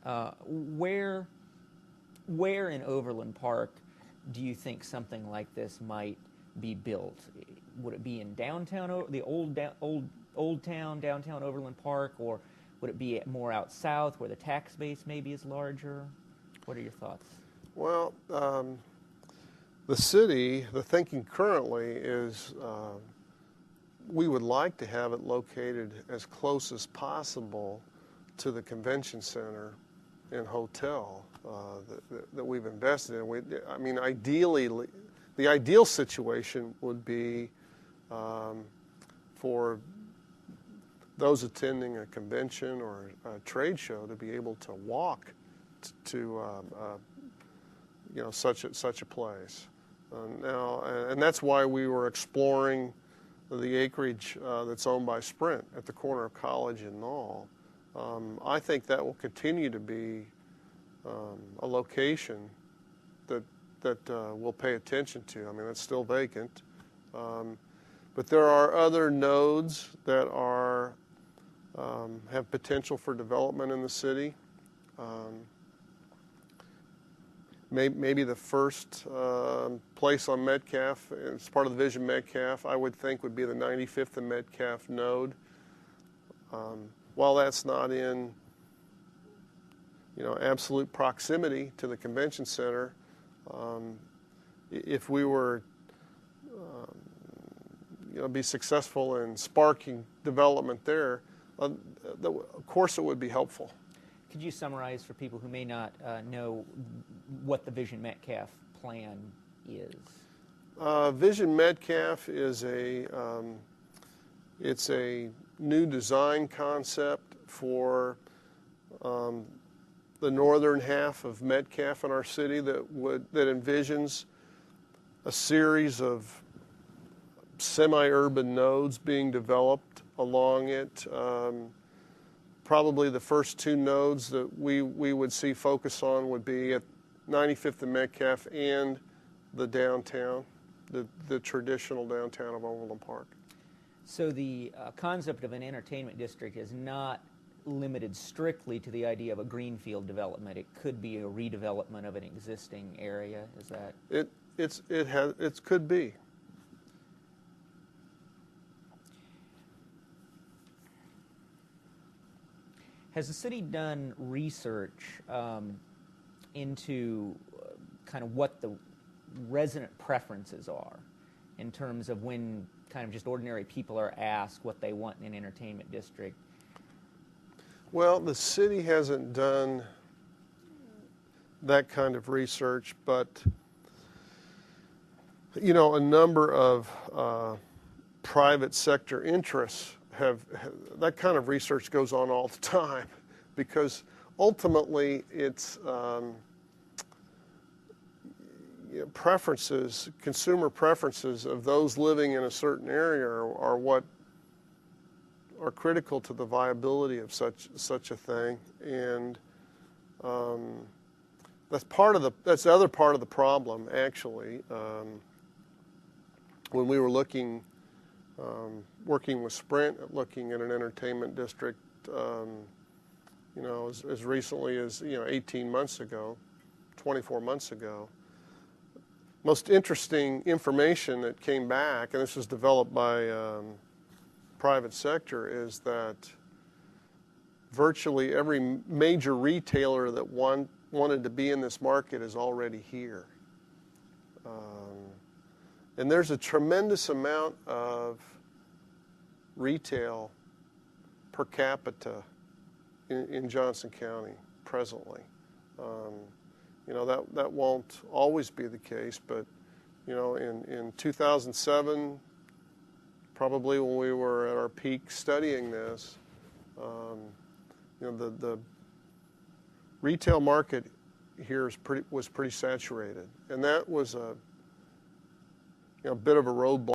Where in Overland Park do you think something like this might be built? Would it be in downtown, the old town, downtown Overland Park, or would it be more out south where the tax base maybe is larger? What are your thoughts? Well, the city, the thinking currently is we would like to have it located as close as possible to the convention center and hotel that we've invested in. I mean, ideally, the ideal situation would be for those attending a convention or a trade show to be able to walk to such a place. And that's why we were exploring the acreage that's owned by Sprint at the corner of College and Knoll. I think that will continue to be a location that we'll pay attention to. I mean, it's still vacant. But there are other nodes that have potential for development in the city. Maybe the first place on Metcalf, it's part of the Vision Metcalf, I would think would be the 95th and Metcalf node. While that's not in absolute proximity to the convention center, if we were be successful in sparking development there, of course it would be helpful. Could you summarize for people who may not know what the Vision Metcalf plan is? Vision Metcalf is it's a new design concept for the northern half of Metcalf in our city that envisions a series of semi-urban nodes being developed along it. Probably the first two nodes that we would see focus on would be at 95th and Metcalf and the downtown, the traditional downtown of Overland Park. So the concept of an entertainment district is not limited strictly to the idea of a greenfield development. It could be a redevelopment of an existing area. Is that? It could be. Has the city done research into kind of what the resident preferences are in terms of when kind of just ordinary people are asked what they want in an entertainment district? Well, the city hasn't done that kind of research, but a number of private sector interests have that kind of research goes on all the time, because ultimately it's consumer preferences of those living in a certain area are what are critical to the viability of such a thing, and that's the other part of the problem actually. When we were working with Sprint, looking at an entertainment district, as recently as 18 months ago, 24 months ago. Most interesting information that came back, and this was developed by private sector, is that virtually every major retailer that wanted to be in this market is already here. And there's a tremendous amount of retail per capita in Johnson County presently. That won't always be the case, but in 2007, probably when we were at our peak studying this, the retail market here was pretty saturated, and that was a bit of a roadblock